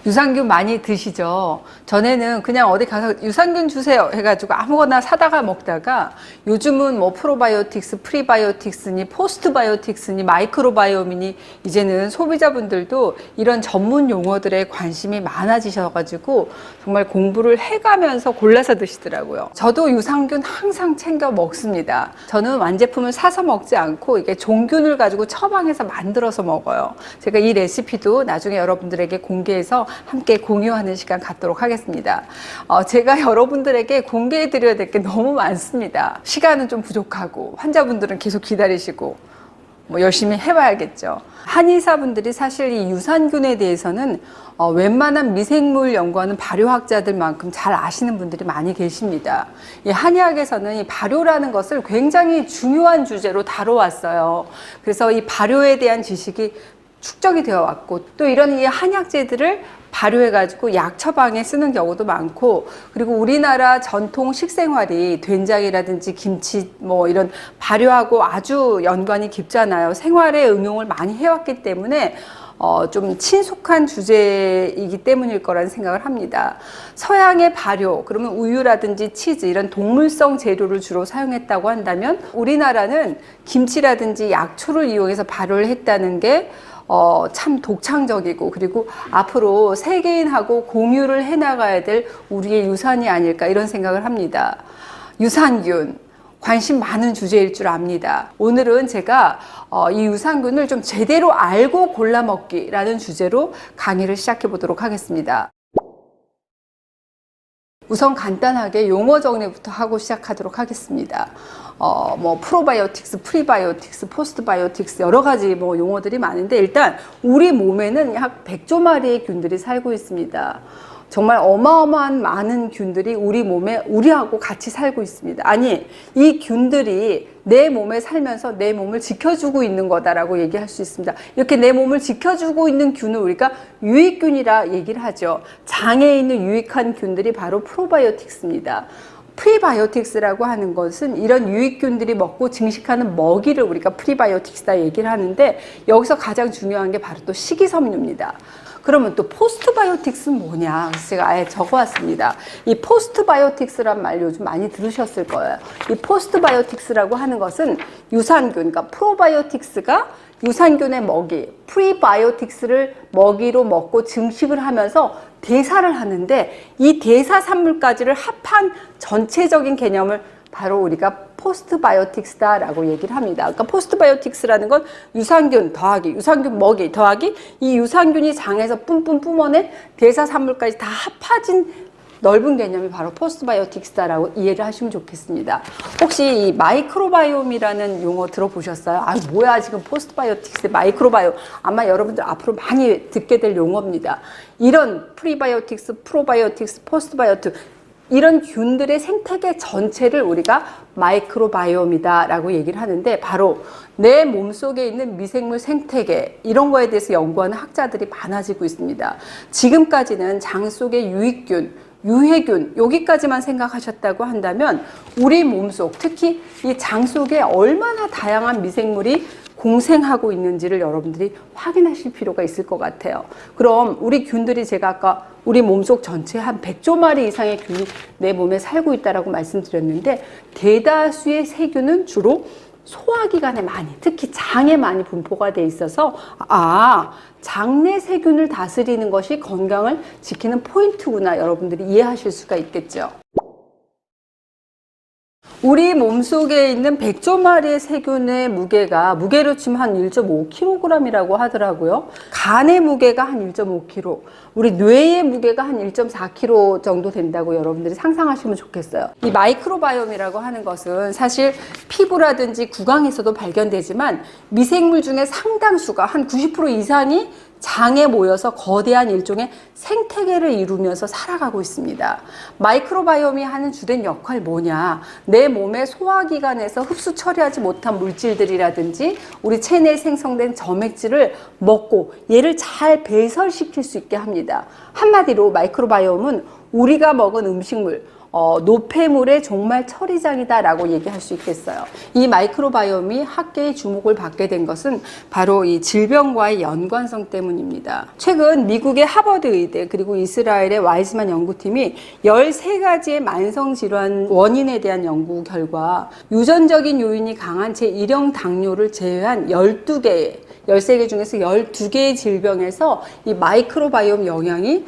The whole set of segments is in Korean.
유산균 많이 드시죠? 전에는 그냥 어디 가서 유산균 주세요 해가지고 아무거나 사다가 먹다가 요즘은 뭐 프로바이오틱스, 프리바이오틱스니, 포스트바이오틱스니, 마이크로바이옴이니 이제는 소비자분들도 이런 전문 용어들에 관심이 많아지셔가지고 정말 공부를 해가면서 골라서 드시더라고요. 저도 유산균 항상 챙겨 먹습니다. 저는 완제품을 사서 먹지 않고 이게 종균을 가지고 처방해서 만들어서 먹어요. 제가 이 레시피도 나중에 여러분들에게 공개해서 함께 공유하는 시간 갖도록 하겠습니다. 제가 여러분들에게 공개해 드려야 될 게 너무 많습니다. 시간은 좀 부족하고 환자분들은 계속 기다리시고 뭐 열심히 해봐야겠죠. 한의사분들이 사실 이 유산균에 대해서는 웬만한 미생물 연구하는 발효학자들만큼 잘 아시는 분들이 많이 계십니다. 이 한의학에서는 이 발효라는 것을 굉장히 중요한 주제로 다뤄왔어요. 그래서 이 발효에 대한 지식이 축적이 되어 왔고 또 이런 이 한약재들을 발효해가지고 약 처방에 쓰는 경우도 많고 그리고 우리나라 전통 식생활이 된장이라든지 김치 뭐 이런 발효하고 아주 연관이 깊잖아요. 생활에 응용을 많이 해왔기 때문에 좀 친숙한 주제이기 때문일 거라는 생각을 합니다. 서양의 발효, 그러면 우유라든지 치즈 이런 동물성 재료를 주로 사용했다고 한다면 우리나라는 김치라든지 약초를 이용해서 발효를 했다는 게 참 독창적이고 그리고 앞으로 세계인하고 공유를 해나가야 될 우리의 유산이 아닐까 이런 생각을 합니다. 유산균 관심 많은 주제일 줄 압니다. 오늘은 제가 이 유산균을 좀 제대로 알고 골라 먹기라는 주제로 강의를 시작해 보도록 하겠습니다. 우선 간단하게 용어 정리부터 하고 시작하도록 하겠습니다. 뭐 프로바이오틱스, 프리바이오틱스, 포스트바이오틱스 여러 가지 뭐 용어들이 많은데 일단 우리 몸에는 약 100조 마리의 균들이 살고 있습니다. 정말 어마어마한 많은 균들이 우리 몸에 우리하고 같이 살고 있습니다. 아니, 이 균들이 내 몸에 살면서 내 몸을 지켜주고 있는 거다라고 얘기할 수 있습니다. 이렇게 내 몸을 지켜주고 있는 균을 우리가 유익균이라 얘기를 하죠. 장에 있는 유익한 균들이 바로 프로바이오틱스입니다. 프리바이오틱스라고 하는 것은 이런 유익균들이 먹고 증식하는 먹이를 우리가 프리바이오틱스다 얘기를 하는데 여기서 가장 중요한 게 바로 또 식이섬유입니다. 그러면 또 포스트바이오틱스는 뭐냐? 그래서 제가 아예 적어왔습니다. 이 포스트바이오틱스란 말 요즘 많이 들으셨을 거예요. 이 포스트바이오틱스라고 하는 것은 유산균, 그러니까 프로바이오틱스가 유산균의 먹이, 프리바이오틱스를 먹이로 먹고 증식을 하면서 대사를 하는데 이 대사 산물까지를 합한 전체적인 개념을 바로 우리가 포스트바이오틱스다라고 얘기를 합니다. 그러니까 포스트바이오틱스라는 건 유산균 더하기 유산균 먹이 더하기 이 유산균이 장에서 뿜뿜 뿜어낸 대사 산물까지 다 합해진 넓은 개념이 바로 포스트바이오틱스다라고 이해를 하시면 좋겠습니다. 혹시 이 마이크로바이옴이라는 용어 들어보셨어요? 아, 뭐야 지금 포스트바이오틱스, 마이크로바이옴. 아마 여러분들 앞으로 많이 듣게 될 용어입니다. 이런 프리바이오틱스, 프로바이오틱스, 포스트바이오틱스 이런 균들의 생태계 전체를 우리가 마이크로바이옴이다 라고 얘기를 하는데 바로 내 몸속에 있는 미생물 생태계 이런 거에 대해서 연구하는 학자들이 많아지고 있습니다. 지금까지는 장 속의 유익균, 유해균 여기까지만 생각하셨다고 한다면 우리 몸속 특히 이 장 속에 얼마나 다양한 미생물이 공생하고 있는지를 여러분들이 확인하실 필요가 있을 것 같아요. 그럼 우리 균들이 제가 아까 우리 몸속 전체에 한 100조 마리 이상의 균이 내 몸에 살고 있다라고 말씀드렸는데 대다수의 세균은 주로 소화기관에 많이, 특히 장에 많이 분포가 돼 있어서 장내 세균을 다스리는 것이 건강을 지키는 포인트구나 여러분들이 이해하실 수가 있겠죠. 우리 몸속에 있는 100조 마리의 세균의 무게로 치면 한 1.5kg이라고 하더라고요. 간의 무게가 한 1.5kg, 우리 뇌의 무게가 한 1.4kg 정도 된다고 여러분들이 상상하시면 좋겠어요. 이 마이크로바이옴이라고 하는 것은 사실 피부라든지 구강에서도 발견되지만 미생물 중에 상당수가 한 90% 이상이 장에 모여서 거대한 일종의 생태계를 이루면서 살아가고 있습니다. 마이크로바이옴이 하는 주된 역할이 뭐냐? 내 몸의 소화기관에서 흡수 처리하지 못한 물질들이라든지 우리 체내에 생성된 점액질을 먹고 얘를 잘 배설시킬 수 있게 합니다. 한마디로 마이크로바이옴은 우리가 먹은 음식물, 노폐물의 종말 처리장이다라고 얘기할 수 있겠어요. 이 마이크로바이옴이 학계의 주목을 받게 된 것은 바로 이 질병과의 연관성 때문입니다. 최근 미국의 하버드 의대 그리고 이스라엘의 와이즈만 연구팀이 13가지의 만성질환 원인에 대한 연구 결과 유전적인 요인이 강한 제1형 당뇨를 제외한 13개 중에서 12개의 질병에서 이 마이크로바이옴 영향이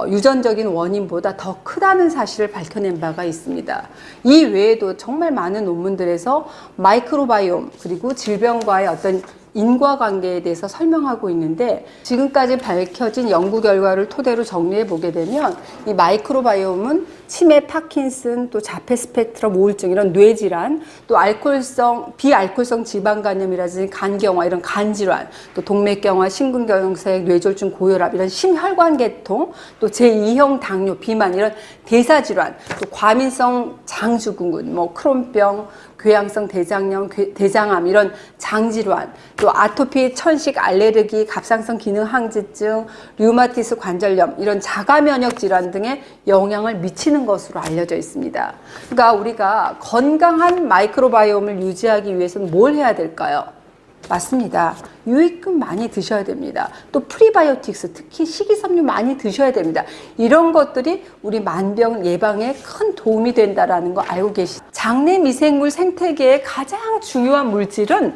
유전적인 원인보다 더 크다는 사실을 밝혀낸 바가 있습니다. 이 외에도 정말 많은 논문들에서 마이크로바이옴 그리고 질병과의 어떤 인과관계에 대해서 설명하고 있는데 지금까지 밝혀진 연구 결과를 토대로 정리해 보게 되면 이 마이크로바이옴은 치매, 파킨슨, 또 자폐 스펙트럼 우울증 이런 뇌질환, 또 비알코올성 지방간염이라든지 간경화 이런 간질환, 또 동맥경화, 심근경색, 뇌졸중, 고혈압 이런 심혈관계통, 또 제2형 당뇨, 비만 이런 대사질환, 또 과민성 장증후군, 뭐 크론병, 궤양성 대장염, 대장암 이런 장질환, 또 아토피, 천식, 알레르기, 갑상선 기능 항진증, 류마티스 관절염 이런 자가 면역 질환 등에 영향을 미치는 것으로 알려져 있습니다. 그러니까 우리가 건강한 마이크로바이옴을 유지하기 위해서는 뭘 해야 될까요? 맞습니다. 유익균 많이 드셔야 됩니다. 또 프리바이오틱스, 특히 식이섬유 많이 드셔야 됩니다. 이런 것들이 우리 만병 예방에 큰 도움이 된다는 거 알고 계시죠? 장내 미생물 생태계의 가장 중요한 물질은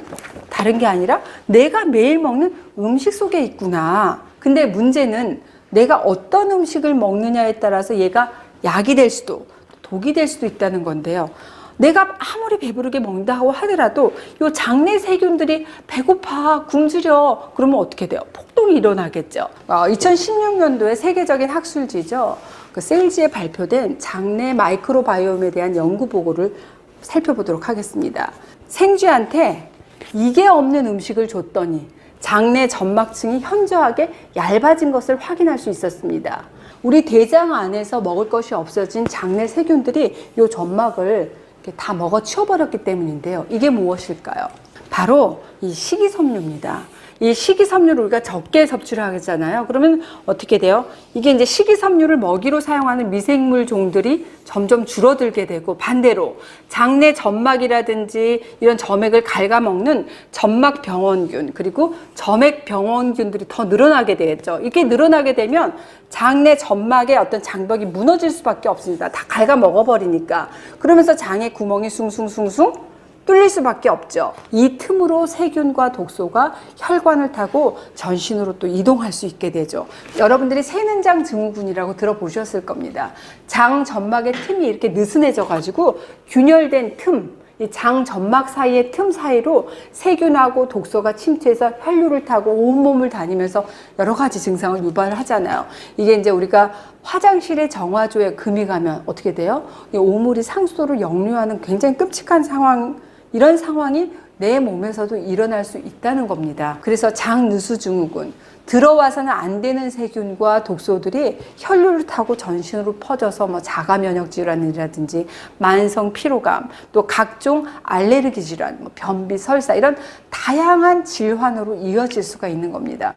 다른 게 아니라 내가 매일 먹는 음식 속에 있구나. 근데 문제는 내가 어떤 음식을 먹느냐에 따라서 얘가 약이 될 수도 독이 될 수도 있다는 건데요. 내가 아무리 배부르게 먹는다고 하더라도 요 장내 세균들이 배고파, 굶주려 그러면 어떻게 돼요? 폭동이 일어나겠죠. 2016년도에 세계적인 학술지죠. 그 셀지에 발표된 장내 마이크로바이옴에 대한 연구 보고를 살펴보도록 하겠습니다. 생쥐한테 이게 없는 음식을 줬더니 장내 점막층이 현저하게 얇아진 것을 확인할 수 있었습니다. 우리 대장 안에서 먹을 것이 없어진 장내 세균들이 요 점막을 다 먹어 치워버렸기 때문인데요. 이게 무엇일까요? 바로 이 식이섬유입니다. 이 식이섬유를 우리가 적게 섭취를 하잖아요. 그러면 어떻게 돼요? 이게 이제 식이섬유를 먹이로 사용하는 미생물 종들이 점점 줄어들게 되고 반대로 장내 점막이라든지 이런 점액을 갉아먹는 점막병원균 그리고 점액병원균들이 더 늘어나게 되겠죠. 이게 늘어나게 되면 장내 점막의 어떤 장벽이 무너질 수밖에 없습니다. 다 갉아먹어버리니까. 그러면서 장의 구멍이 숭숭숭숭 뚫릴 수밖에 없죠. 이 틈으로 세균과 독소가 혈관을 타고 전신으로 또 이동할 수 있게 되죠. 여러분들이 세는장 증후군이라고 들어보셨을 겁니다. 장 점막의 틈이 이렇게 느슨해져 가지고 균열된 틈, 이 장 점막 사이의 틈 사이로 세균하고 독소가 침투해서 혈류를 타고 온몸을 다니면서 여러 가지 증상을 유발하잖아요. 이게 이제 우리가 화장실에 정화조에 금이 가면 어떻게 돼요? 이 오물이 상수도를 역류하는 굉장히 끔찍한 상황, 이런 상황이 내 몸에서도 일어날 수 있다는 겁니다. 그래서 장누수증후군, 들어와서는 안 되는 세균과 독소들이 혈류를 타고 전신으로 퍼져서 뭐 자가 면역 질환이라든지 만성 피로감, 또 각종 알레르기 질환, 뭐 변비, 설사 이런 다양한 질환으로 이어질 수가 있는 겁니다.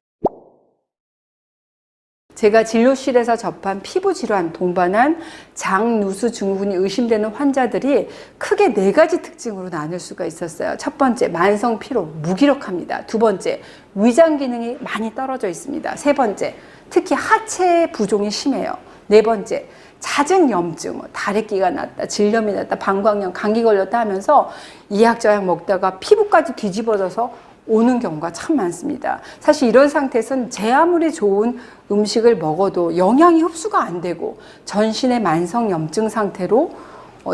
제가 진료실에서 접한 피부질환 동반한 장누수 증후군이 의심되는 환자들이 크게 4가지 특징으로 나눌 수가 있었어요. 첫 번째, 만성 피로, 무기력합니다. 두 번째, 위장 기능이 많이 떨어져 있습니다. 세 번째, 특히 하체 부종이 심해요. 네 번째, 잦은 염증, 다래끼가 났다, 질염이 났다, 방광염, 감기 걸렸다 하면서 이약저약 먹다가 피부까지 뒤집어져서 오는 경우가 참 많습니다. 사실 이런 상태에서는 제 아무리 좋은 음식을 먹어도 영양이 흡수가 안 되고 전신의 만성 염증 상태로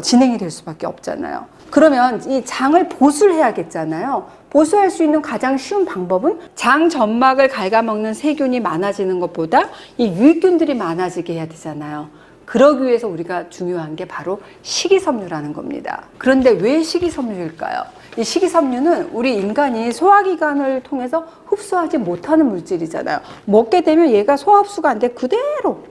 진행이 될 수밖에 없잖아요. 그러면 이 장을 보수를 해야겠잖아요. 보수할 수 있는 가장 쉬운 방법은 장 점막을 갉아먹는 세균이 많아지는 것보다 이 유익균들이 많아지게 해야 되잖아요. 그러기 위해서 우리가 중요한 게 바로 식이섬유라는 겁니다. 그런데 왜 식이섬유일까요? 이 식이섬유는 우리 인간이 소화기관을 통해서 흡수하지 못하는 물질이잖아요. 먹게 되면 얘가 소화 흡수가 안 돼 그대로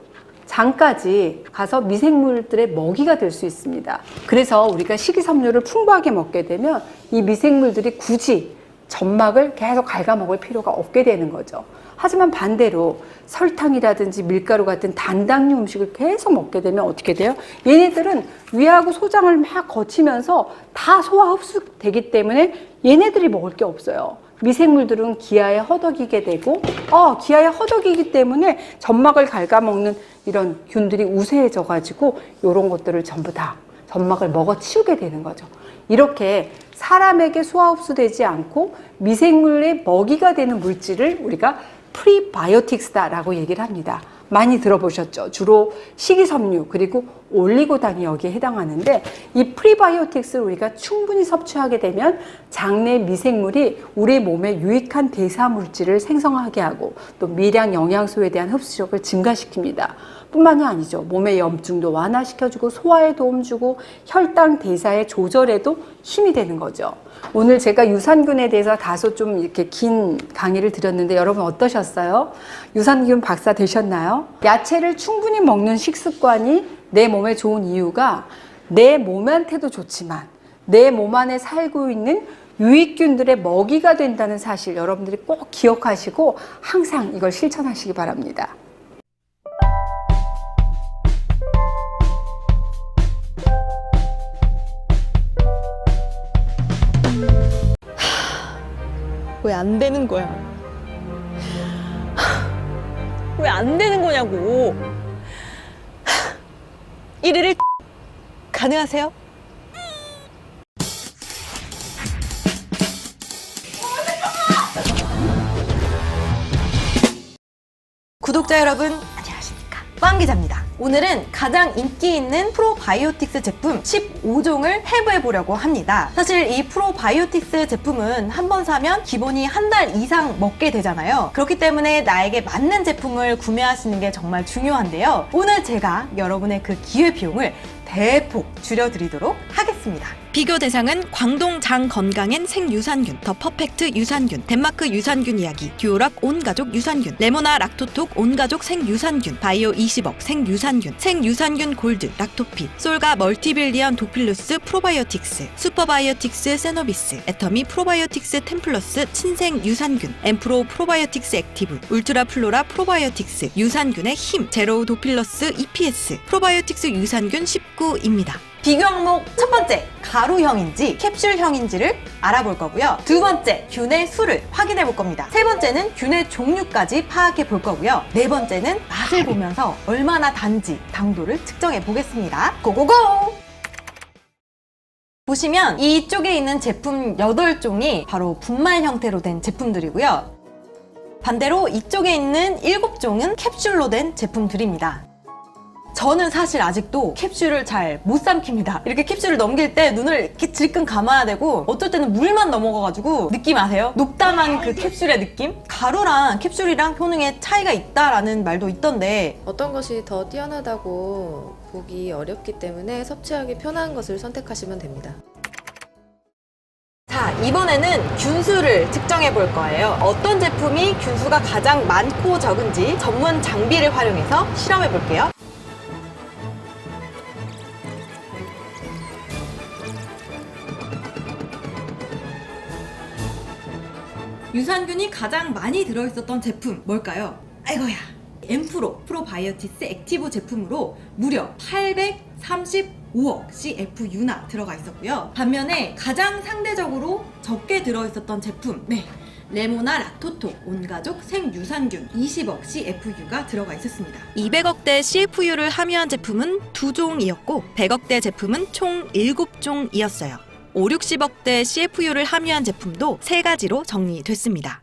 장까지 가서 미생물들의 먹이가 될 수 있습니다. 그래서 우리가 식이섬유를 풍부하게 먹게 되면 이 미생물들이 굳이 점막을 계속 갉아먹을 필요가 없게 되는 거죠. 하지만 반대로 설탕이라든지 밀가루 같은 단당류 음식을 계속 먹게 되면 어떻게 돼요? 얘네들은 위하고 소장을 막 거치면서 다 소화 흡수되기 때문에 얘네들이 먹을 게 없어요. 미생물들은 기아에 허덕이게 되고 기아에 허덕이기 때문에 점막을 갉아먹는 이런 균들이 우세해져 가지고 이런 것들을 전부 다 점막을 먹어치우게 되는 거죠. 이렇게 사람에게 소화 흡수되지 않고 미생물의 먹이가 되는 물질을 우리가 프리바이오틱스다라고 얘기를 합니다. 많이 들어보셨죠? 주로 식이섬유 그리고 올리고당이 여기에 해당하는데 이 프리바이오틱스를 우리가 충분히 섭취하게 되면 장내 미생물이 우리 몸에 유익한 대사 물질을 생성하게 하고 또 미량 영양소에 대한 흡수력을 증가시킵니다. 뿐만이 아니죠. 몸의 염증도 완화시켜주고 소화에 도움 주고 혈당 대사의 조절에도 힘이 되는 거죠. 오늘 제가 유산균에 대해서 다소 좀 이렇게 긴 강의를 드렸는데 여러분 어떠셨어요? 유산균 박사 되셨나요? 야채를 충분히 먹는 식습관이 내 몸에 좋은 이유가 내 몸한테도 좋지만 내 몸 안에 살고 있는 유익균들의 먹이가 된다는 사실 여러분들이 꼭 기억하시고 항상 이걸 실천하시기 바랍니다. 왜 안 되는 거야? 왜 안 되는 거냐고. 1위를 가능하세요? 구독자 여러분 안녕하십니까, 빵 기자입니다. 오늘은 가장 인기 있는 프로바이오틱스 제품 15종을 해부해 보려고 합니다. 사실 이 프로바이오틱스 제품은 한번 사면 기본이 한 달 이상 먹게 되잖아요. 그렇기 때문에 나에게 맞는 제품을 구매하시는 게 정말 중요한데요. 오늘 제가 여러분의 그 기회비용을 대폭 줄여드리도록 하겠습니다. 비교 대상은 광동 장 건강엔 생유산균, 더 퍼펙트 유산균, 덴마크 유산균 이야기, 듀오락 온가족 유산균, 레모나 락토톡 온가족 생유산균, 바이오 20억 생유산균, 생유산균 골드, 락토핏, 솔가 멀티빌리언 도필루스 프로바이오틱스, 슈퍼바이오틱스 세노비스, 애터미 프로바이오틱스 템플러스 친생 유산균, 엠프로 프로바이오틱스 액티브, 울트라 플로라 프로바이오틱스, 유산균의 힘, 제로 도필러스 EPS, 프로바이오틱스 유산균 19입니다. 비교 항목 첫 번째, 가루형인지 캡슐형인지를 알아볼 거고요. 두 번째, 균의 수를 확인해 볼 겁니다. 세 번째는 균의 종류까지 파악해 볼 거고요. 네 번째는 맛을 보면서 얼마나 단지 당도를 측정해 보겠습니다. 고고고! 보시면 이쪽에 있는 제품 8종이 바로 분말 형태로 된 제품들이고요. 반대로 이쪽에 있는 7종은 캡슐로 된 제품들입니다. 저는 사실 아직도 캡슐을 잘 못 삼킵니다. 이렇게 캡슐을 넘길 때 눈을 이렇게 질끈 감아야 되고 어떨 때는 물만 넘어가가지고 느낌 아세요? 녹담한 그 캡슐의 느낌? 가루랑 캡슐이랑 효능에 차이가 있다라는 말도 있던데 어떤 것이 더 뛰어나다고 보기 어렵기 때문에 섭취하기 편한 것을 선택하시면 됩니다. 자, 이번에는 균수를 측정해 볼 거예요. 어떤 제품이 균수가 가장 많고 적은지 전문 장비를 활용해서 실험해 볼게요. 유산균이 가장 많이 들어있었던 제품 뭘까요? 아이고야, 엠프로 프로바이오틱스 액티브 제품으로 무려 835억 CFU나 들어가 있었고요. 반면에 가장 상대적으로 적게 들어있었던 제품, 레모나 락토톡 온가족 생유산균 20억 CFU가 들어가 있었습니다. 200억대 CFU를 함유한 제품은 2종이었고 100억대 제품은 총 7종이었어요. 5, 60억대 CFU를 함유한 제품도 3가지로 정리됐습니다.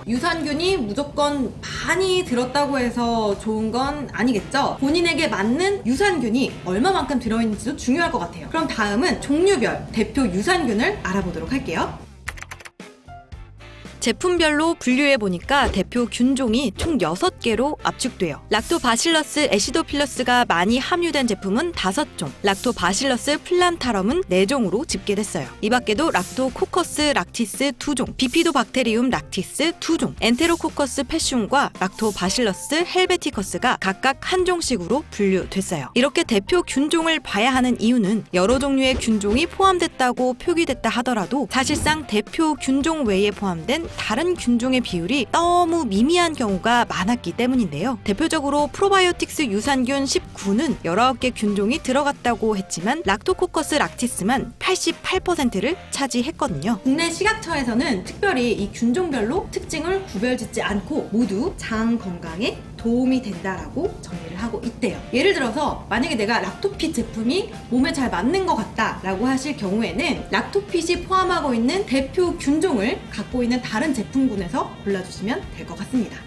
유산균이 무조건 많이 들었다고 해서 좋은 건 아니겠죠? 본인에게 맞는 유산균이 얼마만큼 들어있는지도 중요할 것 같아요. 그럼 다음은 종류별 대표 유산균을 알아보도록 할게요. 제품별로 분류해보니까 대표 균종이 총 6개로 압축돼요. 락토바실러스 애시도필러스가 많이 함유된 제품은 5종, 락토바실러스 플란타럼은 4종으로 집계됐어요. 이 밖에도 락토코커스 락티스 2종, 비피도박테리움 락티스 2종, 엔테로코커스 패슘과 락토바실러스 헬베티커스가 각각 1종씩으로 분류됐어요. 이렇게 대표 균종을 봐야 하는 이유는 여러 종류의 균종이 포함됐다고 표기됐다 하더라도 사실상 대표 균종 외에 포함된 다른 균종의 비율이 너무 미미한 경우가 많았기 때문인데요. 대표적으로 프로바이오틱스 유산균 19는 19개 균종이 들어갔다고 했지만 락토코커스 락티스만 88%를 차지했거든요. 국내 식약처에서는 특별히 이 균종별로 특징을 구별짓지 않고 모두 장 건강에 도움이 된다라고 정의를 하고 있대요. 예를 들어서 만약에 내가 락토핏 제품이 몸에 잘 맞는 것 같다라고 하실 경우에는 락토핏이 포함하고 있는 대표 균종을 갖고 있는 다른 제품군에서 골라주시면 될 것 같습니다.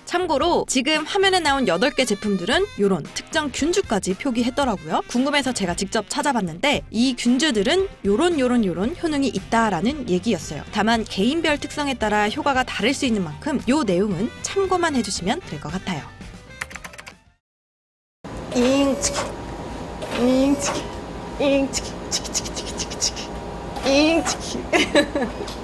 참고로 지금 화면에 나온 8개 제품들은 이런 특정 균주까지 표기했더라고요. 궁금해서 제가 직접 찾아봤는데 이 균주들은 요런 효능이 있다라는 얘기였어요. 다만 개인별 특성에 따라 효과가 다를 수 있는 만큼 요 내용은 참고만 해주시면 될 것 같아요. 잉치키 잉치키 잉치키 치키치키치키치키 잉치키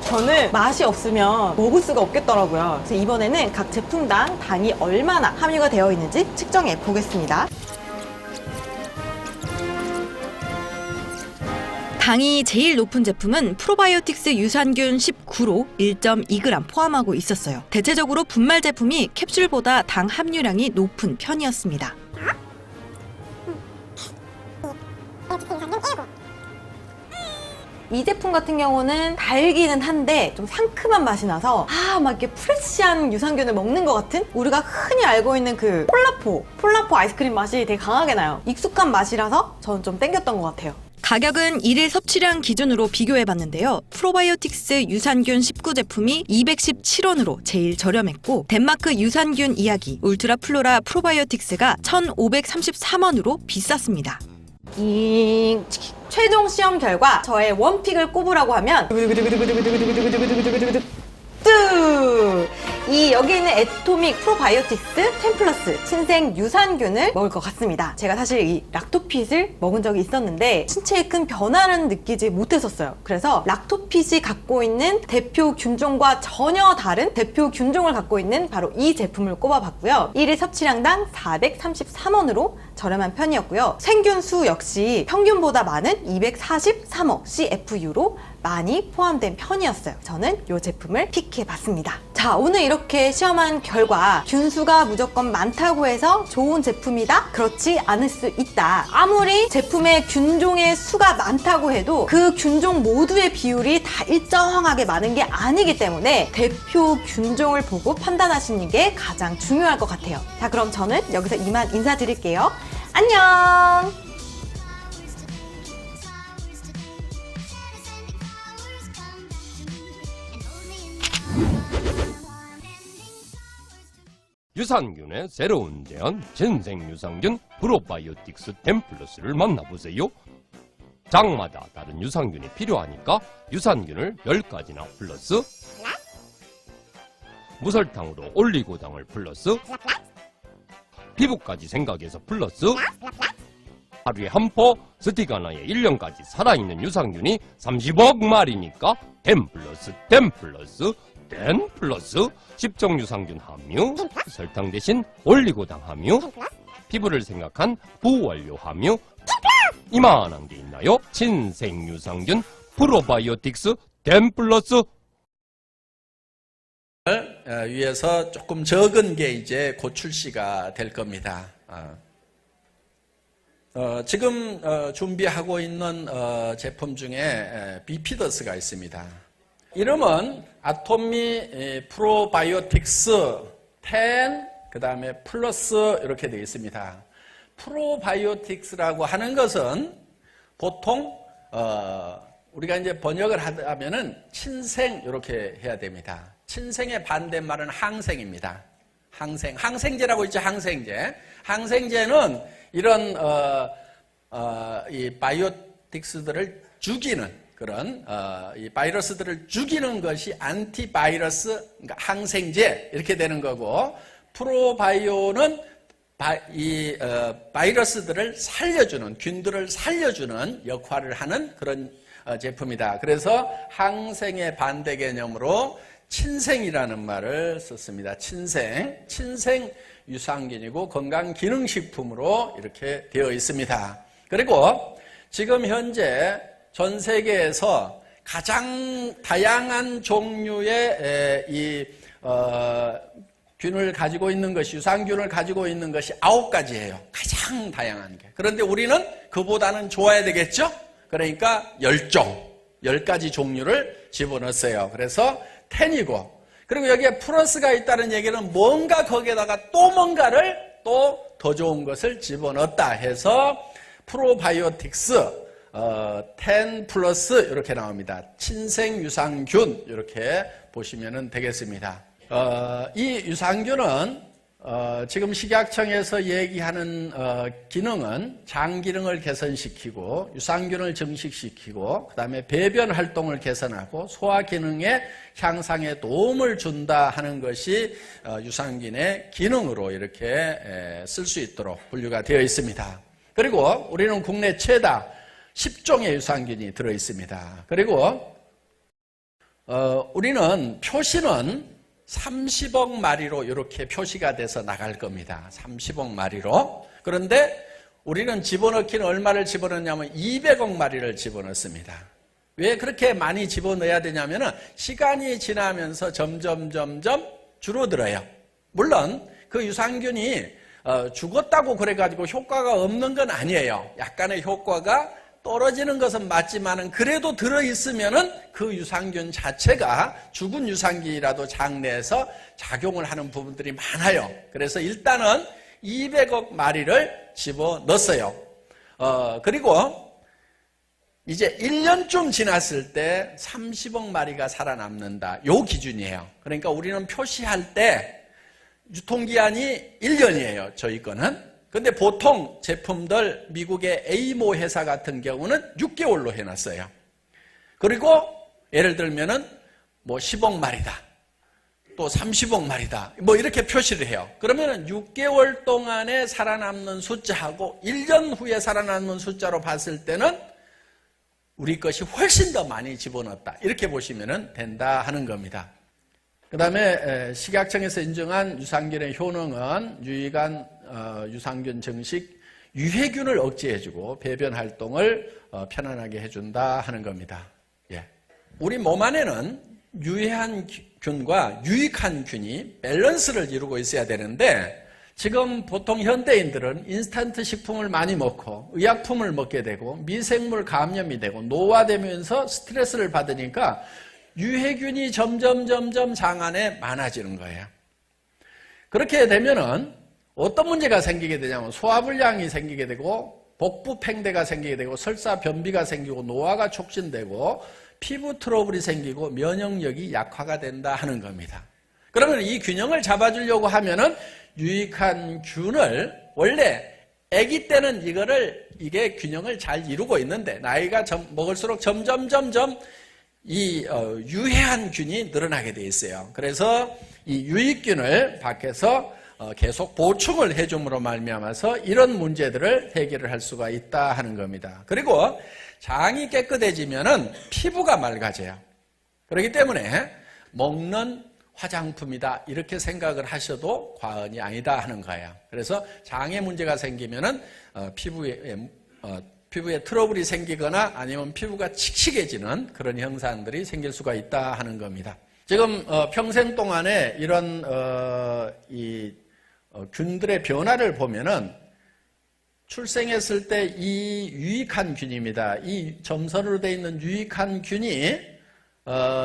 저는 맛이 없으면 먹을 수가 없겠더라고요. 그래서 이번에는 각 제품당 당이 얼마나 함유가 되어 있는지 측정해 보겠습니다. 당이 제일 높은 제품은 프로바이오틱스 유산균 19로 1.2g 포함하고 있었어요. 대체적으로 분말 제품이 캡슐보다 당 함유량이 높은 편이었습니다. 이 제품 같은 경우는 달기는 한데 좀 상큼한 맛이 나서 막 이렇게 프레시한 유산균을 먹는 것 같은 우리가 흔히 알고 있는 그 폴라포 아이스크림 맛이 되게 강하게 나요. 익숙한 맛이라서 저는 좀 땡겼던 것 같아요. 가격은 1일 섭취량 기준으로 비교해봤는데요. 프로바이오틱스 유산균 19 제품이 217원으로 제일 저렴했고 덴마크 유산균 이야기 울트라 플로라 프로바이오틱스가 1533원으로 비쌌습니다. 최종 시험 결과 저의 원픽을 꼽으라고 하면 여기 있는 애토믹 프로바이오틱스 10플러스 친생 유산균을 먹을 것 같습니다. 제가 사실 이 락토핏을 먹은 적이 있었는데 신체에 큰 변화는 느끼지 못했었어요. 그래서 락토핏이 갖고 있는 대표 균종과 전혀 다른 대표 균종을 갖고 있는 바로 이 제품을 꼽아봤고요. 1일 섭취량당 433원으로 저렴한 편이었고요. 생균 수 역시 평균보다 많은 243억 CFU로 많이 포함된 편이었어요. 저는 이 제품을 픽해봤습니다. 자, 오늘 이렇게 시험한 결과 균수가 무조건 많다고 해서 좋은 제품이다? 그렇지 않을 수 있다. 아무리 제품의 균종의 수가 많다고 해도 그 균종 모두의 비율이 다 일정하게 많은 게 아니기 때문에 대표 균종을 보고 판단하시는 게 가장 중요할 것 같아요. 자, 그럼 저는 여기서 이만 인사드릴게요. 안녕! 유산균의 새로운 제안 진생유산균 프로바이오틱스 10플러스를 만나보세요. 장마다 다른 유산균이 필요하니까 유산균을 10가지나 플러스 무설탕으로 올리고당을 플러스 피부까지 생각해서 플러스 하루에 한 포 스틱 하나에 1년까지 살아있는 유산균이 30억 마리니까 10 플러스 10 플러스 10 플러스 십정 유산균 함유, 설탕 대신 올리고당 함유, 피부를 생각한 부원료 함유, 이만한 게 있나요? 친생 유산균 프로바이오틱스 10 플러스. 위해서 조금 적은 게 이제 곧 출시가 될 겁니다. 지금 준비하고 있는 제품 중에 비피더스가 있습니다. 이름은 아토미 프로바이오틱스 10, 그 다음에 플러스 이렇게 되어 있습니다. 프로바이오틱스라고 하는 것은 보통 우리가 이제 번역을 하면은 친생 이렇게 해야 됩니다. 친생의 반대말은 항생입니다. 항생제라고 있죠. 항생제는 이런 이 바이오틱스들을 죽이는 그런 이 바이러스들을 죽이는 것이 안티바이러스, 그러니까 항생제 이렇게 되는 거고, 프로바이오는 바이러스들을 살려주는, 균들을 살려주는 역할을 하는 그런 제품이다. 그래서 항생의 반대 개념으로 친생이라는 말을 썼습니다. 친생 유산균이고 건강기능식품으로 이렇게 되어 있습니다. 그리고 지금 현재 전 세계에서 가장 다양한 종류의 균을 가지고 있는 것이, 유산균을 가지고 있는 것이 9가지예요. 가장 다양한 게. 그런데 우리는 그보다는 좋아야 되겠죠? 그러니까 10가지 종류를 집어넣었어요. 그래서 10이고, 그리고 여기에 플러스가 있다는 얘기는 뭔가 거기에다가 또 뭔가를 또 더 좋은 것을 집어넣었다 해서 프로바이오틱스 10 플러스 이렇게 나옵니다. 친생 유산균 이렇게 보시면 되겠습니다. 이 유산균은 지금 식약청에서 얘기하는 기능은 장 기능을 개선시키고 유산균을 증식시키고 그 다음에 배변 활동을 개선하고 소화 기능의 향상에 도움을 준다 하는 것이 유산균의 기능으로 이렇게 쓸 수 있도록 분류가 되어 있습니다. 그리고 우리는 국내 최다 10종의 유산균이 들어있습니다. 그리고 우리는 표시는 30억 마리로 이렇게 표시가 돼서 나갈 겁니다. 30억 마리로. 그런데 우리는 집어넣기는 얼마를 집어넣냐면 200억 마리를 집어넣습니다. 왜 그렇게 많이 집어넣어야 되냐면 시간이 지나면서 점점 줄어들어요. 물론 그 유산균이 죽었다고 그래가지고 효과가 없는 건 아니에요. 약간의 효과가 떨어지는 것은 맞지만은 그래도 들어있으면은 그 유산균 자체가 죽은 유산균이라도 장내에서 작용을 하는 부분들이 많아요. 그래서 일단은 200억 마리를 집어 넣었어요. 그리고 이제 1년쯤 지났을 때 30억 마리가 살아남는다. 요 기준이에요. 그러니까 우리는 표시할 때 유통기한이 1년이에요. 저희 거는. 근데 보통 제품들 미국의 에이모 회사 같은 경우는 6개월로 해놨어요. 그리고 예를 들면은 뭐 10억 마리다, 또 30억 마리다, 뭐 이렇게 표시를 해요. 그러면은 6개월 동안에 살아남는 숫자하고 1년 후에 살아남는 숫자로 봤을 때는 우리 것이 훨씬 더 많이 집어넣었다. 이렇게 보시면 된다 하는 겁니다. 그 다음에 식약청에서 인정한 유산균의 효능은 유익한 유산균 증식, 유해균을 억제해주고 배변 활동을 편안하게 해준다 하는 겁니다. 예. 우리 몸 안에는 유해한 균과 유익한 균이 밸런스를 이루고 있어야 되는데 지금 보통 현대인들은 인스턴트 식품을 많이 먹고 의약품을 먹게 되고 미생물 감염이 되고 노화되면서 스트레스를 받으니까 유해균이 점점 장 안에 많아지는 거예요. 그렇게 되면은 어떤 문제가 생기게 되냐면 소화불량이 생기게 되고 복부 팽대가 생기게 되고 설사 변비가 생기고 노화가 촉진되고 피부 트러블이 생기고 면역력이 약화가 된다 하는 겁니다. 그러면 이 균형을 잡아주려고 하면은 유익한 균을 원래 아기 때는 이게 균형을 잘 이루고 있는데 나이가 먹을수록 점점 이 유해한 균이 늘어나게 돼 있어요. 그래서 이 유익균을 밖에서 계속 보충을 해줌으로 말미암아서 이런 문제들을 해결을 할 수가 있다 하는 겁니다. 그리고 장이 깨끗해지면은 피부가 맑아져요. 그렇기 때문에 먹는 화장품이다 이렇게 생각을 하셔도 과언이 아니다 하는 거예요. 그래서 장에 문제가 생기면은 피부에 트러블이 생기거나 아니면 피부가 칙칙해지는 그런 현상들이 생길 수가 있다 하는 겁니다. 지금 평생 동안에 이런 균들의 변화를 보면은 출생했을 때 이 유익한 균입니다. 이 점선으로 되어 있는 유익한 균이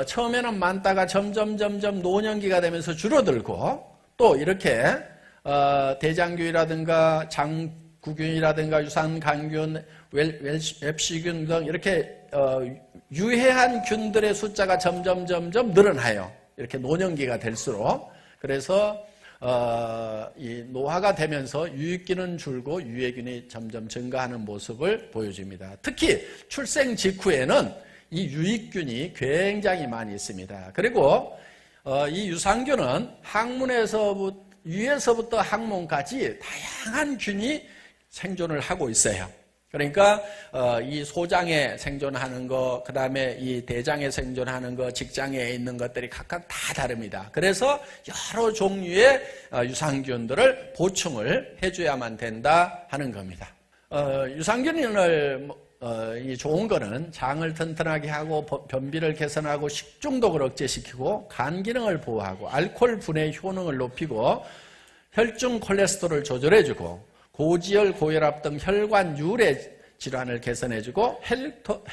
처음에는 많다가 점점 노년기가 되면서 줄어들고 또 이렇게 대장균이라든가 장구균이라든가 유산간균, 웹시균 등 이렇게 유해한 균들의 숫자가 점점 늘어나요. 이렇게 노년기가 될수록. 그래서 이 노화가 되면서 유익균은 줄고 유해균이 점점 증가하는 모습을 보여줍니다. 특히 출생 직후에는 이 유익균이 굉장히 많이 있습니다. 그리고 이 유산균은 유에서부터 항문까지 다양한 균이 생존을 하고 있어요. 그러니까 이 소장에 생존하는 거, 그 다음에 이 대장에 생존하는 거, 직장에 있는 것들이 각각 다 다릅니다. 그래서 여러 종류의 유산균들을 보충을 해줘야만 된다 하는 겁니다. 유산균을 이 좋은 거는 장을 튼튼하게 하고 변비를 개선하고 식중독을 억제시키고 간 기능을 보호하고 알코올 분해 효능을 높이고 혈중 콜레스테롤을 조절해주고 고지혈, 고혈압 등 혈관 유래 질환을 개선해주고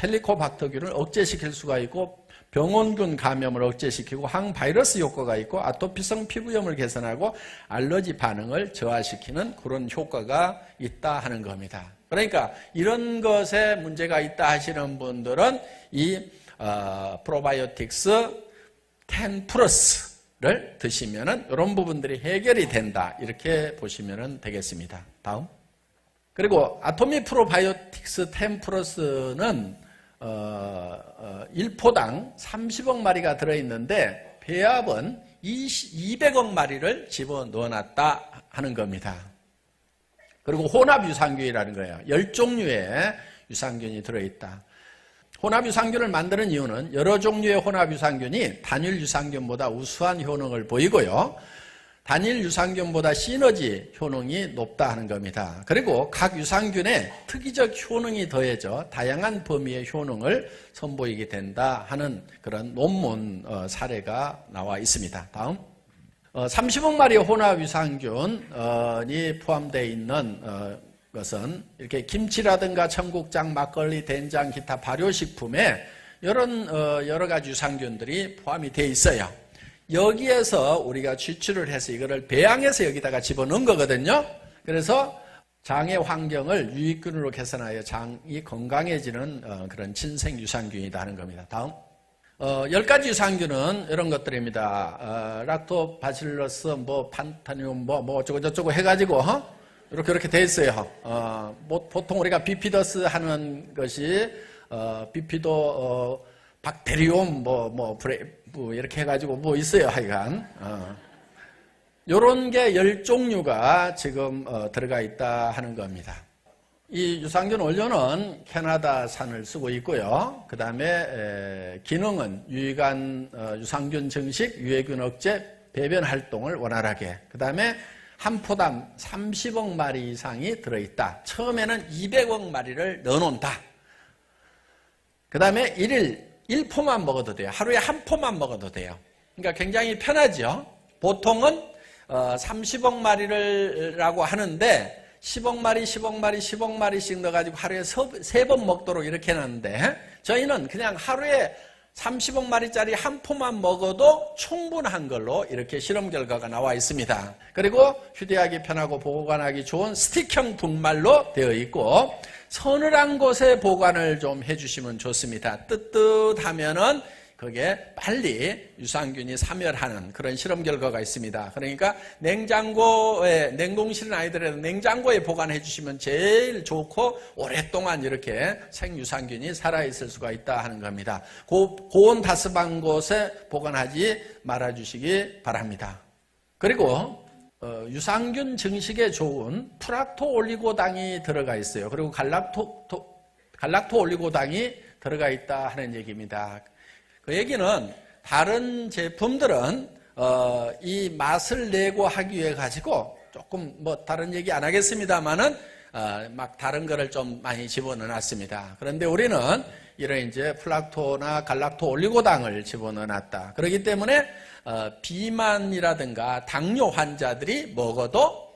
헬리코박터균을 억제시킬 수가 있고 병원균 감염을 억제시키고 항바이러스 효과가 있고 아토피성 피부염을 개선하고 알러지 반응을 저하시키는 그런 효과가 있다 하는 겁니다. 그러니까 이런 것에 문제가 있다 하시는 분들은 이 프로바이오틱스 10 플러스를 드시면은 이런 부분들이 해결이 된다 이렇게 보시면 되겠습니다. 다음. 그리고 아토미 프로바이오틱스 10 플러스는 1포당 30억 마리가 들어있는데 배합은 200억 마리를 집어넣어놨다 하는 겁니다. 그리고 혼합 유산균이라는 거예요. 10종류의 유산균이 들어있다. 혼합 유산균을 만드는 이유는 여러 종류의 혼합 유산균이 단일 유산균보다 우수한 효능을 보이고요. 단일 유산균보다 시너지 효능이 높다 하는 겁니다. 그리고 각 유산균의 특이적 효능이 더해져 다양한 범위의 효능을 선보이게 된다 하는 그런 논문 사례가 나와 있습니다. 다음. 30억 마리의 혼합 유산균이 포함되어 있는 것은 이렇게 김치라든가 청국장, 막걸리, 된장, 기타 발효식품에 이런 여러 가지 유산균들이 포함이 되어 있어요. 여기에서 우리가 추출을 해서 이거를 배양해서 여기다가 집어넣은 거거든요. 그래서 장의 환경을 유익균으로 개선하여 장이 건강해지는 그런 친생 유산균이다 하는 겁니다. 다음. 10가지 유산균은 이런 것들입니다. 락토바실러스, 판타늄, 어쩌고저쩌고 해가지고, 이렇게 돼 있어요. 보통 우리가 비피더스 하는 것이, 비피도, 박테리움, 이렇게 해가지고 있어요, 하여간. 요런 게 10종류가 지금 들어가 있다 하는 겁니다. 이 유산균 원료는 캐나다산을 쓰고 있고요. 그 다음에 기능은 유익한 유산균 증식, 유해균 억제, 배변 활동을 원활하게. 그 다음에 한 포당 30억 마리 이상이 들어있다. 처음에는 200억 마리를 넣어놓는다. 그 다음에 1포만 먹어도 돼요. 하루에 한 포만 먹어도 돼요. 그러니까 굉장히 편하죠. 보통은 30억 마리라고 하는데 10억 마리, 10억 마리, 10억 마리씩 넣어가지고 하루에 3번 먹도록 이렇게 해놨는데 저희는 그냥 하루에 30억 마리짜리 한 포만 먹어도 충분한 걸로 이렇게 실험 결과가 나와 있습니다. 그리고 휴대하기 편하고 보관하기 좋은 스틱형 분말로 되어 있고 서늘한 곳에 보관을 좀 해주시면 좋습니다. 뜨뜻하면은 그게 빨리 유산균이 사멸하는 그런 실험 결과가 있습니다. 그러니까 냉장고에, 냉동실은 아니더라도 냉장고에 보관해 주시면 제일 좋고 오랫동안 이렇게 생유산균이 살아있을 수가 있다 하는 겁니다. 고온 다습한 곳에 보관하지 말아주시기 바랍니다. 그리고 유산균 증식에 좋은 프락토 올리고당이 들어가 있어요. 그리고 갈락토 올리고당이 들어가 있다 하는 얘기입니다. 그 얘기는 다른 제품들은 이 맛을 내고 하기 위해 가지고 조금 다른 얘기 안 하겠습니다만은 막 다른 거를 좀 많이 집어넣어놨습니다. 그런데 우리는 이런 이제 플락토나 갈락토 올리고당을 집어넣어놨다. 그렇기 때문에 비만이라든가 당뇨 환자들이 먹어도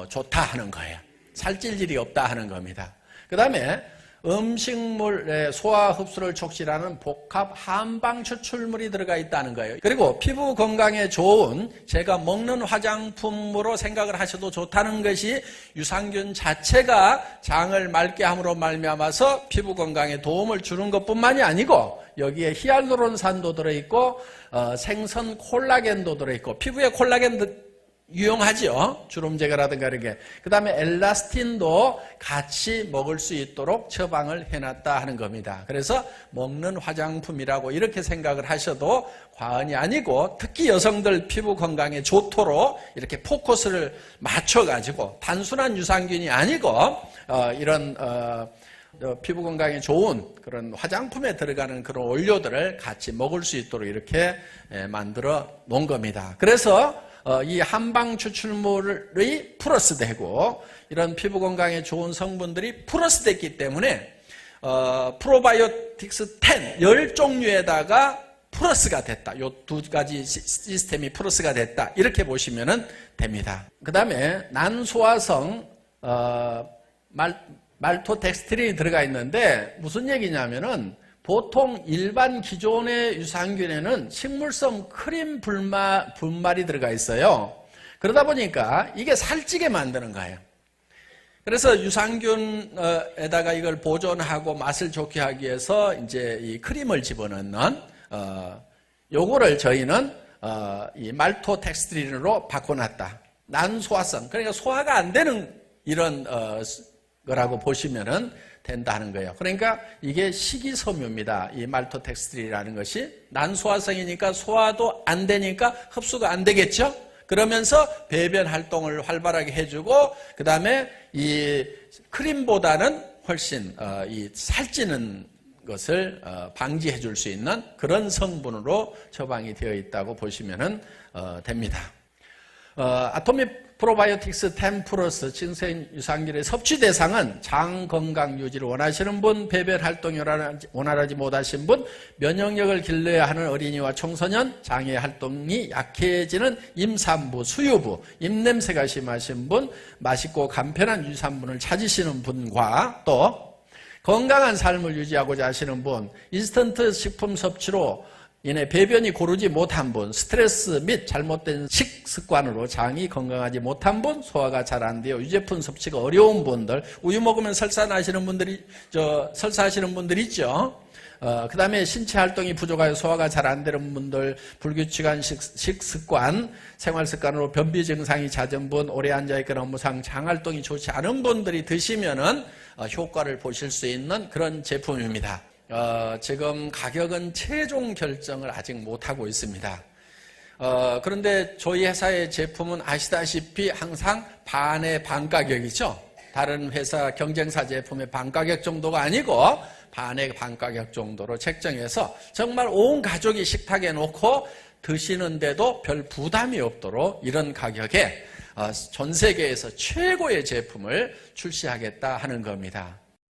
좋다 하는 거예요. 살찔 일이 없다 하는 겁니다. 그 다음에 음식물의 소화 흡수를 촉진하는 복합 한방 추출물이 들어가 있다는 거예요. 그리고 피부 건강에 좋은 제가 먹는 화장품으로 생각을 하셔도 좋다는 것이 유산균 자체가 장을 맑게 함으로 말미암아서 피부 건강에 도움을 주는 것뿐만이 아니고 여기에 히알루론산도 들어있고 생선 콜라겐도 들어있고 피부에 콜라겐 유용하죠. 주름 제거라든가 이렇게. 그 다음에 엘라스틴도 같이 먹을 수 있도록 처방을 해놨다 하는 겁니다. 그래서 먹는 화장품이라고 이렇게 생각을 하셔도 과언이 아니고 특히 여성들 피부 건강에 좋도록 이렇게 포커스를 맞춰가지고 단순한 유산균이 아니고 이런 피부 건강에 좋은 그런 화장품에 들어가는 그런 원료들을 같이 먹을 수 있도록 이렇게 만들어 놓은 겁니다. 그래서 이 한방 추출물이 플러스되고 이런 피부 건강에 좋은 성분들이 플러스됐기 때문에 프로바이오틱스 10, 10종류에다가 플러스가 됐다. 요 두 가지 시스템이 플러스가 됐다. 이렇게 보시면 됩니다. 그 다음에 난소화성 말토덱스트린이 들어가 있는데 무슨 얘기냐면은 보통 일반 기존의 유산균에는 식물성 크림 분말이 들어가 있어요. 그러다 보니까 이게 살찌게 만드는 거예요. 그래서 유산균에다가 이걸 보존하고 맛을 좋게 하기 위해서 이제 이 크림을 집어넣는 요거를 저희는 이 말토덱스트린으로 바꿔놨다. 난소화성, 그러니까 소화가 안 되는 이런 거라고 보시면은 된다는 거예요. 그러니까 이게 식이섬유입니다. 이 말토덱스트린이라는 것이 난소화성이니까 소화도 안 되니까 흡수가 안 되겠죠. 그러면서 배변 활동을 활발하게 해주고 그 다음에 이 크림보다는 훨씬 이 살찌는 것을 방지해 줄 수 있는 그런 성분으로 처방이 되어 있다고 보시면 됩니다. 아토믹 프로바이오틱스 10 플러스 진생 유산균의 섭취 대상은 장 건강 유지를 원하시는 분, 배변 활동이 원활하지 못하신 분, 면역력을 길러야 하는 어린이와 청소년, 장애 활동이 약해지는 임산부, 수유부, 입냄새가 심하신 분, 맛있고 간편한 유산균을 찾으시는 분과 또 건강한 삶을 유지하고자 하시는 분, 인스턴트 식품 섭취로 인해 배변이 고르지 못한 분, 스트레스 및 잘못된 식습관으로 장이 건강하지 못한 분, 소화가 잘 안 되어 유제품 섭취가 어려운 분들, 우유 먹으면 설사하시는 분들이 설사하시는 분들 있죠. 그 다음에 신체 활동이 부족하여 소화가 잘 안 되는 분들, 불규칙한 식습관, 생활습관으로 변비 증상이 잦은 분, 오래 앉아있거나 업무상 장 활동이 좋지 않은 분들이 드시면은 효과를 보실 수 있는 그런 제품입니다. 지금 가격은 최종 결정을 아직 못하고 있습니다. 그런데 저희 회사의 제품은 아시다시피 항상 반의 반 가격이죠. 다른 회사 경쟁사 제품의 반 가격 정도가 아니고 반의 반 가격 정도로 책정해서 정말 온 가족이 식탁에 놓고 드시는데도 별 부담이 없도록 이런 가격에 전 세계에서 최고의 제품을 출시하겠다 하는 겁니다.